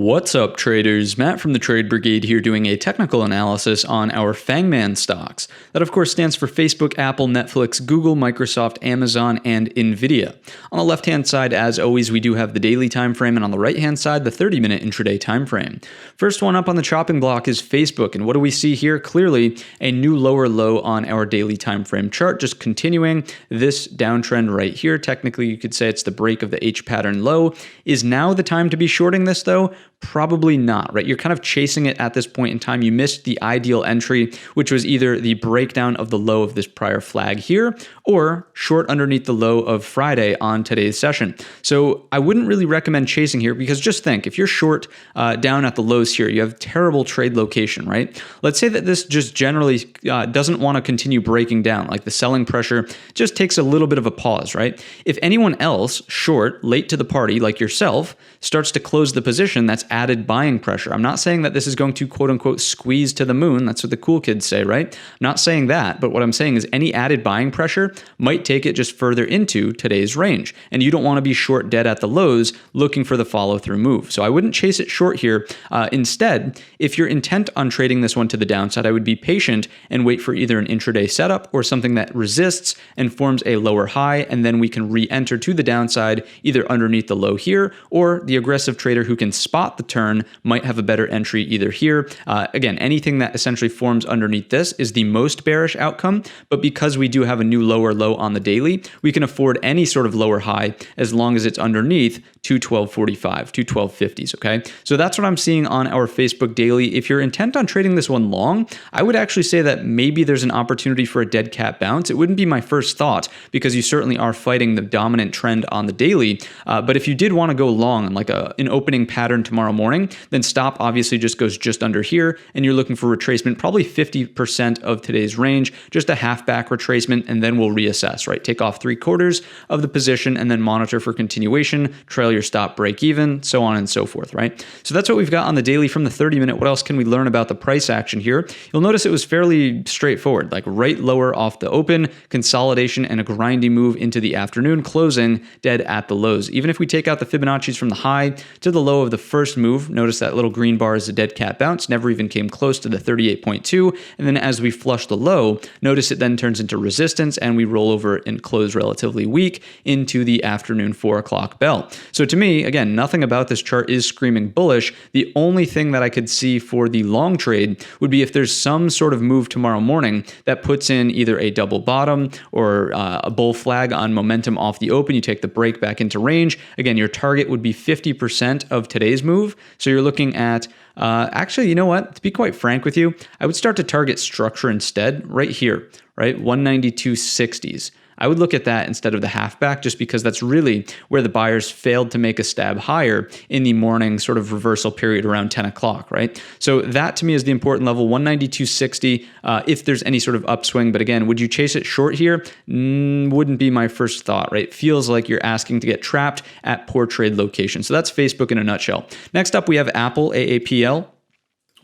What's up, traders? Matt from the Trade Brigade here doing a technical analysis on our FANGMAN stocks. That, of course, stands for Facebook, Apple, Netflix, Google, Microsoft, Amazon, and Nvidia. On the left-hand side, as always, we do have the daily time frame, and on the right-hand side, the 30-minute intraday time frame. First one up on the chopping block is Facebook, and what do we see here? Clearly, a new lower low on our daily time frame chart, just continuing this downtrend right here. Technically, you could say it's the break of the H pattern low. Is now the time to be shorting this, though? Probably not, right? You're kind of chasing it at this point in time. You missed the ideal entry, which was either the breakdown of the low of this prior flag here or short underneath the low of Friday on today's session. So I wouldn't really recommend chasing here because just think, if you're short down at the lows here, you have terrible trade location, right? Let's say that this just generally doesn't want to continue breaking down, like the selling pressure just takes a little bit of a pause, right? If anyone else short, late to the party, like yourself, starts to close the position, that's added buying pressure. I'm not saying that this is going to quote unquote squeeze to the moon. That's what the cool kids say, right? I'm not saying that, but what I'm saying is any added buying pressure might take it just further into today's range. And you don't want to be short dead at the lows looking for the follow through move. So I wouldn't chase it short here. Instead, if you're intent on trading this one to the downside, I would be patient and wait for either an intraday setup or something that resists and forms a lower high. And then we can re-enter to the downside, either underneath the low here, or the aggressive trader who can spot the turn might have a better entry either here. Again, anything that essentially forms underneath this is the most bearish outcome, but because we do have a new lower low on the daily, we can afford any sort of lower high as long as it's underneath 212.45, 212.50s, okay? So that's what I'm seeing on our Facebook daily. If you're intent on trading this one long, I would actually say that maybe there's an opportunity for a dead cat bounce. It wouldn't be my first thought because you certainly are fighting the dominant trend on the daily, but if you did want to go long on like an opening pattern tomorrow morning, then stop obviously just goes just under here and you're looking for retracement, probably 50% of today's range, just a half back retracement, and then we'll reassess, right? Take off 3/4 of the position and then monitor for continuation, trail your stop, break even, so on and so forth, right? So that's what we've got on the daily from the 30-minute. What else can we learn about the price action here? You'll notice it was fairly straightforward, like right lower off the open, consolidation and a grindy move into the afternoon, closing dead at the lows. Even if we take out the Fibonacci's from the high to the low of the first move, notice that little green bar is a dead cat bounce, never even came close to the 38.2. And then as we flush the low, notice it then turns into resistance and we roll over and close relatively weak into the afternoon 4 o'clock bell. So to me, again, nothing about this chart is screaming bullish. The only thing that I could see for the long trade would be if there's some sort of move tomorrow morning that puts in either a double bottom or a bull flag on momentum off the open. You take the break back into range. Again, your target would be 50% of today's move. So you're looking at actually, you know what? To be quite frank with you, I would start to target structure instead right here, right? 192.60s. I would look at that instead of the halfback just because that's really where the buyers failed to make a stab higher in the morning sort of reversal period around 10 o'clock, right? So that to me is the important level, 192.60 if there's any sort of upswing. But again, would you chase it short here? Wouldn't be my first thought, right? It feels like you're asking to get trapped at poor trade location. So that's Facebook in a nutshell. Next up, we have Apple, AAPL.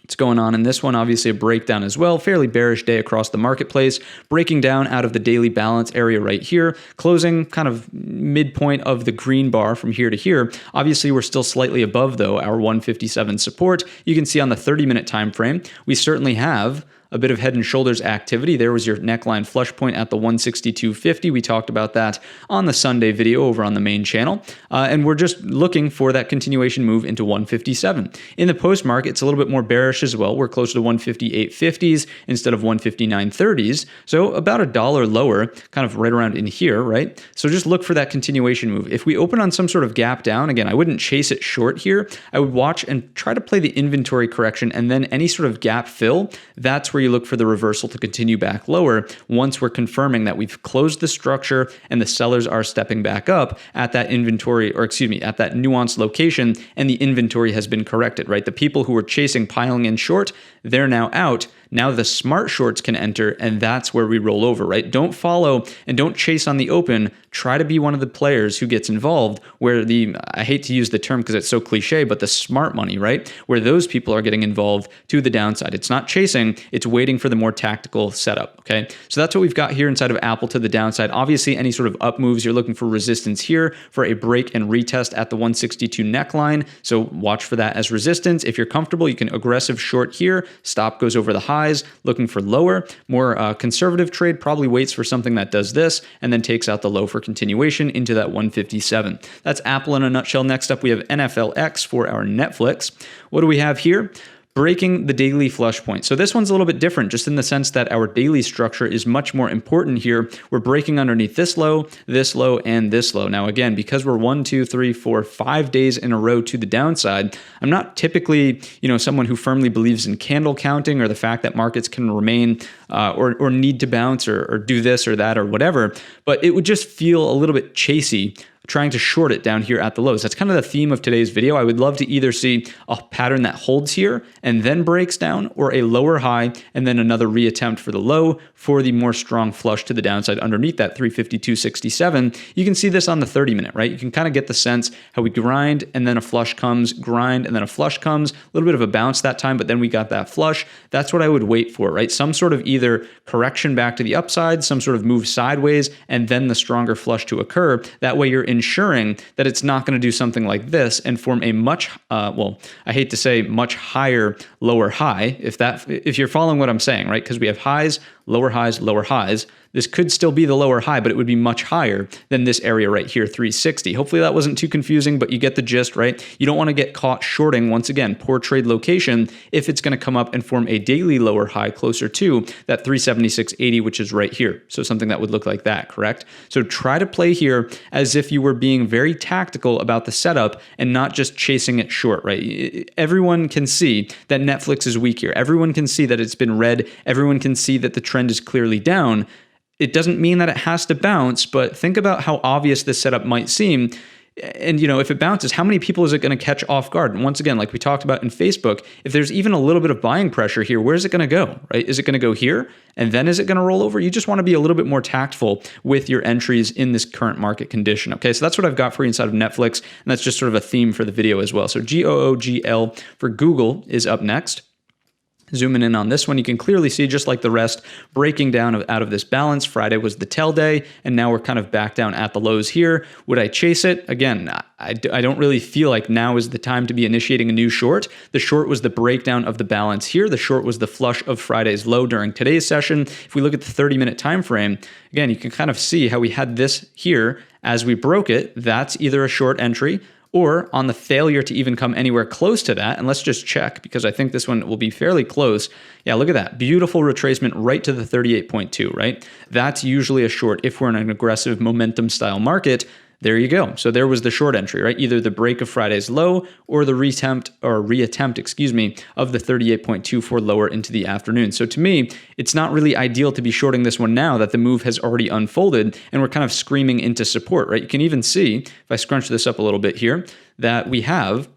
What's going on in this one? Obviously a breakdown as well. Fairly bearish day across the marketplace. Breaking down out of the daily balance area right here. Closing kind of midpoint of the green bar from here to here. Obviously we're still slightly above though our 157 support. You can see on the 30-minute time frame, we certainly have a bit of head and shoulders activity. There was your neckline flush point at the 162.50. We talked about that on the Sunday video over on the main channel. And we're just looking for that continuation move into 157. In the post market, it's a little bit more bearish as well. We're closer to 158.50s instead of 159.30s. So about $1 lower, kind of right around in here, right? So just look for that continuation move. If we open on some sort of gap down, again, I wouldn't chase it short here. I would watch and try to play the inventory correction and then any sort of gap fill, that's where you look for the reversal to continue back lower once we're confirming that we've closed the structure and the sellers are stepping back up at that inventory, or excuse me, at that nuanced location and the inventory has been corrected, right? The people who were chasing piling in short, they're now out. Now the smart shorts can enter, and that's where we roll over, right? Don't follow and don't chase on the open. Try to be one of the players who gets involved where I hate to use the term because it's so cliche, but the smart money, right? Where those people are getting involved to the downside. It's not chasing, it's waiting for the more tactical setup, okay? So that's what we've got here inside of Apple to the downside. Obviously, any sort of up moves, you're looking for resistance here for a break and retest at the 162 neckline. So watch for that as resistance. If you're comfortable, you can aggressive short here. Stop goes over the highs, looking for lower. More conservative trade probably waits for something that does this and then takes out the low for continuation into that 157. That's Apple in a nutshell. Next up, we have NFLX for our Netflix. What do we have here? Breaking the daily flush point. So this one's a little bit different just in the sense that our daily structure is much more important here. We're breaking underneath this low, and this low. Now again, because we're 1, 2, 3, 4, 5 days in a row to the downside, I'm not typically, someone who firmly believes in candle counting or the fact that markets can remain or need to bounce or do this or that or whatever, but it would just feel a little bit chasey trying to short it down here at the lows. That's kind of the theme of today's video. I would love to either see a pattern that holds here and then breaks down, or a lower high and then another reattempt for the low for the more strong flush to the downside underneath that 352.67. You can see this on the 30-minute, right? You can kind of get the sense how we grind and then a flush comes, grind and then a flush comes, a little bit of a bounce that time, but then we got that flush. That's what I would wait for, right? Some sort of either correction back to the upside, some sort of move sideways, and then the stronger flush to occur. That way you're ensuring that it's not going to do something like this and form a much, I hate to say much higher lower high, if you're following what I'm saying, right? Because we have highs, lower highs, lower highs. This could still be the lower high, but it would be much higher than this area right here, 360. Hopefully that wasn't too confusing, but you get the gist, right? You don't want to get caught shorting, once again, poor trade location, if it's going to come up and form a daily lower high closer to that 376.80, which is right here. So something that would look like that, correct? So try to play here as if you were being very tactical about the setup and not just chasing it short, right? Everyone can see that Netflix is weak here. Everyone can see that it's been red. Everyone can see that the trend is clearly down. It doesn't mean that it has to bounce, but think about how obvious this setup might seem. And, if it bounces, how many people is it going to catch off guard? And once again, like we talked about in Facebook, if there's even a little bit of buying pressure here, where's it going to go, right? Is it going to go here? And then is it going to roll over? You just want to be a little bit more tactful with your entries in this current market condition. Okay, so that's what I've got for you inside of Netflix. And that's just sort of a theme for the video as well. So GOOGL for Google is up next. Zooming in on this one, you can clearly see, just like the rest, breaking down out of this balance. Friday was the tell day, and now we're kind of back down at the lows here. Would I chase it? Again, I don't really feel like now is the time to be initiating a new short. The short was the breakdown of the balance here. The short was the flush of Friday's low during today's session. If we look at the 30-minute time frame, again, you can kind of see how we had this here. As we broke it, that's either a short entry or on the failure to even come anywhere close to that. And let's just check, because I think this one will be fairly close. Yeah, look at that. Beautiful retracement right to the 38.2, right? That's usually a short if we're in an aggressive momentum style market. There you go. So there was the short entry, right? Either the break of Friday's low or the reattempt of the 38.24 lower into the afternoon. So to me, it's not really ideal to be shorting this one now that the move has already unfolded and we're kind of screaming into support, right? You can even see, if I scrunch this up a little bit here, that we have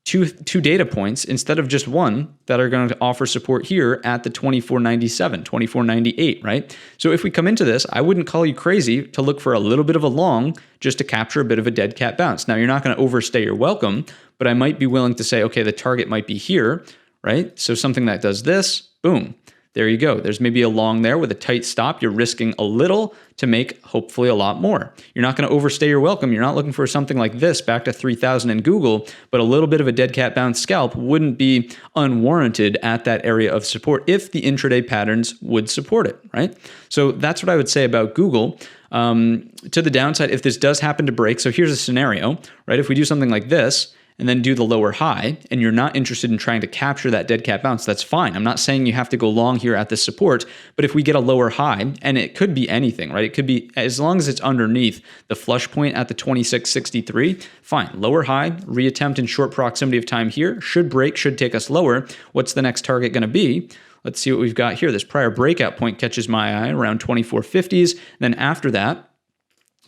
two data points instead of just one that are going to offer support here at the 24.97, 24.98, right? So if we come into this, I wouldn't call you crazy to look for a little bit of a long just to capture a bit of a dead cat bounce. Now, you're not going to overstay your welcome, but I might be willing to say, okay, the target might be here, right? So something that does this, boom. There you go. There's maybe a long there with a tight stop. You're risking a little to make hopefully a lot more. You're not going to overstay your welcome. You're not looking for something like this back to 3,000 in Google, but a little bit of a dead cat bounce scalp wouldn't be unwarranted at that area of support if the intraday patterns would support it, right? So that's what I would say about Google. To the downside, if this does happen to break, so here's a scenario, right? If we do something like this, and then do the lower high, and you're not interested in trying to capture that dead cat bounce, that's fine. I'm not saying you have to go long here at this support, but if we get a lower high, and it could be anything, right? It could be, as long as it's underneath the flush point at the 26.63, fine. Lower high, reattempt in short proximity of time here, should break, should take us lower. What's the next target gonna be? Let's see what we've got here. This prior breakout point catches my eye around 24.50s. Then after that,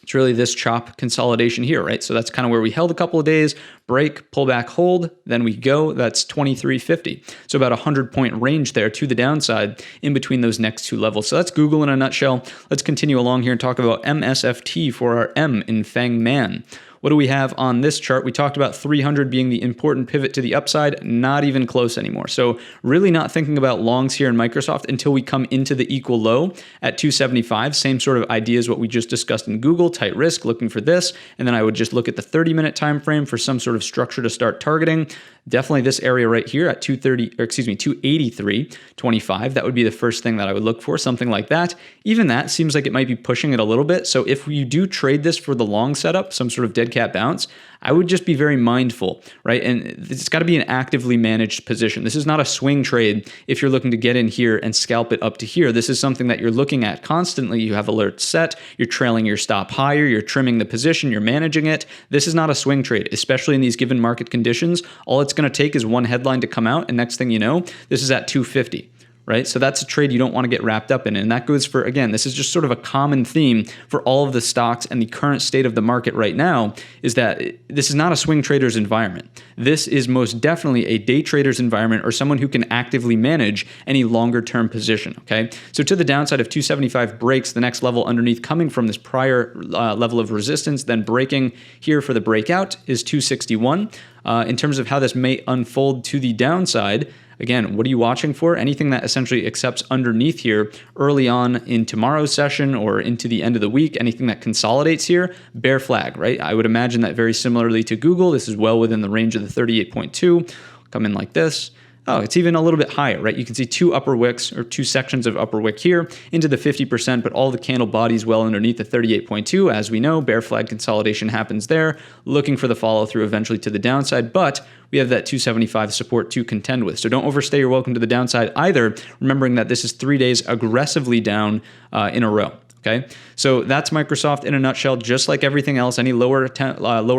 It's really this chop consolidation here, right? So that's kind of where we held a couple of days, break, pull back, hold, then we go. That's 2350. So about a 100-point range there to the downside in between those next two levels. So that's Google in a nutshell. Let's continue along here and talk about MSFT for our M in FANGMAN. What do we have on this chart? We talked about 300 being the important pivot to the upside, not even close anymore. So really not thinking about longs here in Microsoft until we come into the equal low at 275. Same sort of idea as what we just discussed in Google, tight risk, looking for this. And then I would just look at the 30-minute time frame for some sort of structure to start targeting. Definitely this area right here at 283.25. That would be the first thing that I would look for, something like that. Even that seems like it might be pushing it a little bit. So if you do trade this for the long setup, some sort of dead cat bounce, I would just be very mindful, right? And it's got to be an actively managed position. This is not a swing trade if you're looking to get in here and scalp it up to here. This is something that you're looking at constantly. You have alerts set, you're trailing your stop higher, you're trimming the position, you're managing it. This is not a swing trade, especially in these given market conditions. All it's going to take is one headline to come out, and next thing you know, this is at 250. Right? So that's a trade you don't want to get wrapped up in. And that goes for, again, this is just sort of a common theme for all of the stocks and the current state of the market right now is that this is not a swing trader's environment. This is most definitely a day trader's environment or someone who can actively manage any longer term position. Okay. So to the downside, if 275 breaks the next level underneath coming from this prior level of resistance, then breaking here for the breakout is 261. In terms of how this may unfold to the downside, again, what are you watching for? Anything that essentially accepts underneath here early on in tomorrow's session or into the end of the week, anything that consolidates here, bear flag, right? I would imagine that very similarly to Google, this is well within the range of the 38.2. Come in like this. Oh, it's even a little bit higher, right? You can see two upper wicks or two sections of upper wick here into the 50%, but all the candle bodies well underneath the 38.2. As we know, bear flag consolidation happens there, looking for the follow through eventually to the downside, but we have that 275 support to contend with. So don't overstay your welcome to the downside either, remembering that this is 3 days aggressively down in a row. Okay, so that's Microsoft in a nutshell. Just like everything else, any lower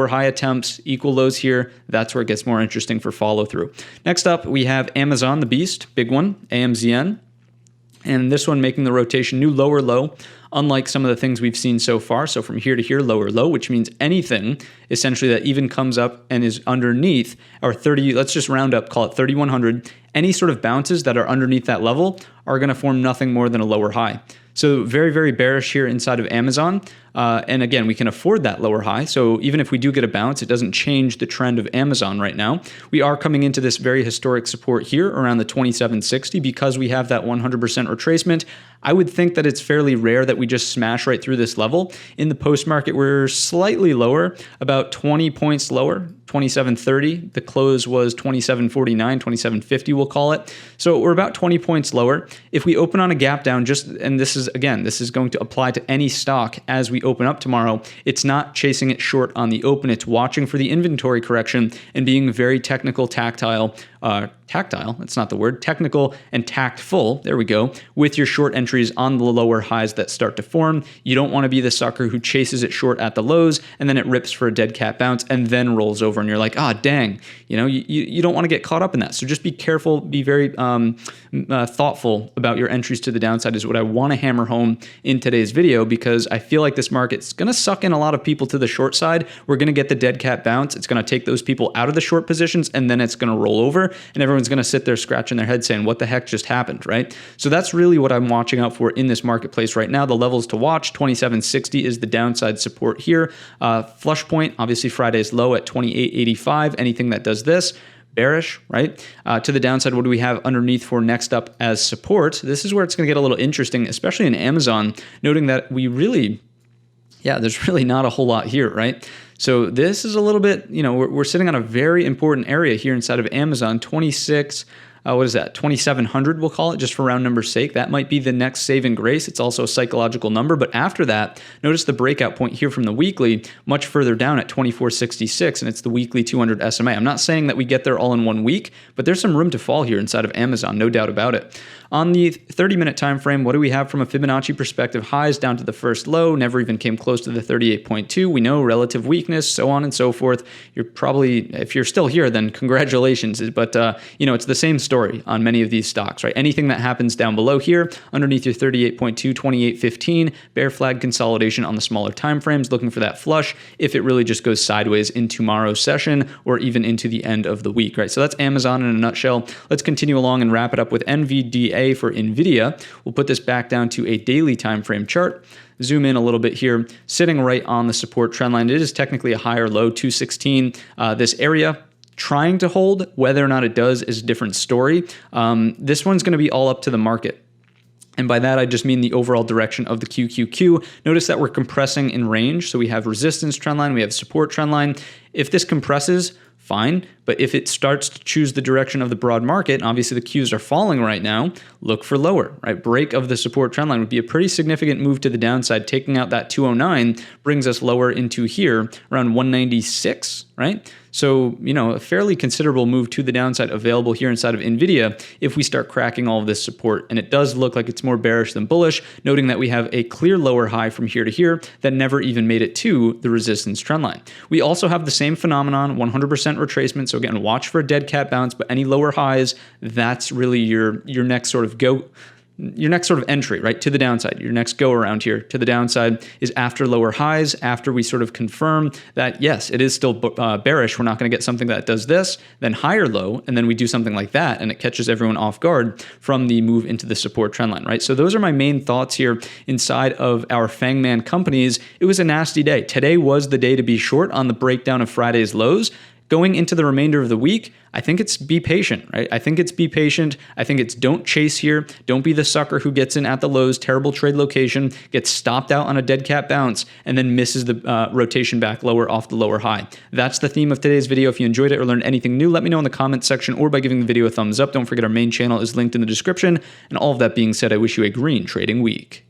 high attempts, equal lows here, that's where it gets more interesting for follow through. Next up, we have Amazon, the beast, big one, AMZN. And this one making the rotation, new lower low, unlike some of the things we've seen so far. So from here to here, lower low, which means anything essentially that even comes up and is underneath our 30, let's just round up, call it 3,100. Any sort of bounces that are underneath that level are going to form nothing more than a lower high. So very, very bearish here inside of Amazon. And again, we can afford that lower high. So even if we do get a bounce, it doesn't change the trend of Amazon right now. We are coming into this very historic support here around the 2760 because we have that 100% retracement. I would think that it's fairly rare that we just smash right through this level. In the post market, we're slightly lower, about 20 points lower, 2730. The close was 2749, 2750, we'll call it. So we're about 20 points lower. If we open on a gap down, and this is going to apply to any stock as we open up tomorrow, it's not chasing it short on the open. It's watching for the inventory correction and being very technical, tactile, that's not the word, technical and tactful, there we go, with your short entries on the lower highs that start to form. You don't want to be the sucker who chases it short at the lows and then it rips for a dead cat bounce and then rolls over and you're like, dang, you don't want to get caught up in that. So just be careful, be very thoughtful about your entries to the downside is what I want to hammer home in today's video, because I feel like this market's going to suck in a lot of people to the short side. We're going to get the dead cat bounce. It's going to take those people out of the short positions and then it's going to roll over and everyone's going to sit there scratching their head saying, what the heck just happened, right? So that's really what I'm watching out for in this marketplace right now. The levels to watch, 2760 is the downside support here. Flush point, obviously Friday's low at 2885. Anything that does this, bearish, right? To the downside, what do we have underneath for next up as support? This is where it's going to get a little interesting, especially in Amazon, noting that there's really not a whole lot here, right? So this is a little bit, we're sitting on a very important area here inside of Amazon, 2700, we'll call it, just for round number's sake. That might be the next saving grace. It's also a psychological number. But after that, notice the breakout point here from the weekly, much further down at 2466, and it's the weekly 200 SMA. I'm not saying that we get there all in 1 week, but there's some room to fall here inside of Amazon, no doubt about it. On the 30-minute time frame, what do we have from a Fibonacci perspective? Highs down to the first low, never even came close to the 38.2. We know relative weakness, so on and so forth. You're probably, if you're still here, then congratulations. But, it's the same story story on many of these stocks, right? Anything that happens down below here, underneath your 38.2, 28.15, bear flag consolidation on the smaller time frames, looking for that flush if it really just goes sideways in tomorrow's session or even into the end of the week, right? So that's Amazon in a nutshell. Let's continue along and wrap it up with NVDA for Nvidia. We'll put this back down to a daily time frame chart. Zoom in a little bit here, sitting right on the support trend line. It is technically a higher low, 216. This area trying to hold, whether or not it does is a different story. This one's going to be all up to the market. And by that, I just mean the overall direction of the QQQ. Notice that we're compressing in range. So we have resistance trend line, we have support trend line. If this compresses, fine. But if it starts to choose the direction of the broad market, and obviously the Qs are falling right now, look for lower, right? Break of the support trend line would be a pretty significant move to the downside. Taking out that 209 brings us lower into here around 196, right? So, a fairly considerable move to the downside available here inside of Nvidia if we start cracking all of this support. And it does look like it's more bearish than bullish, noting that we have a clear lower high from here to here that never even made it to the resistance trend line. We also have the same phenomenon, 100% retracement. So again, watch for a dead cat bounce, but any lower highs, that's really your next sort of entry, right, to the downside. Your next go around here to the downside is after lower highs, after we sort of confirm that, yes, it is still bearish. We're not going to get something that does this, then higher low, and then we do something like that, and it catches everyone off guard from the move into the support trend line, right? So those are my main thoughts here inside of our FANGMAN companies. It was a nasty day. Today was the day to be short on the breakdown of Friday's lows. Going into the remainder of the week, I think it's be patient, right? I think it's be patient. I think it's don't chase here. Don't be the sucker who gets in at the lows, terrible trade location, gets stopped out on a dead cat bounce, and then misses the rotation back lower off the lower high. That's the theme of today's video. If you enjoyed it or learned anything new, let me know in the comments section or by giving the video a thumbs up. Don't forget our main channel is linked in the description. And all of that being said, I wish you a green trading week.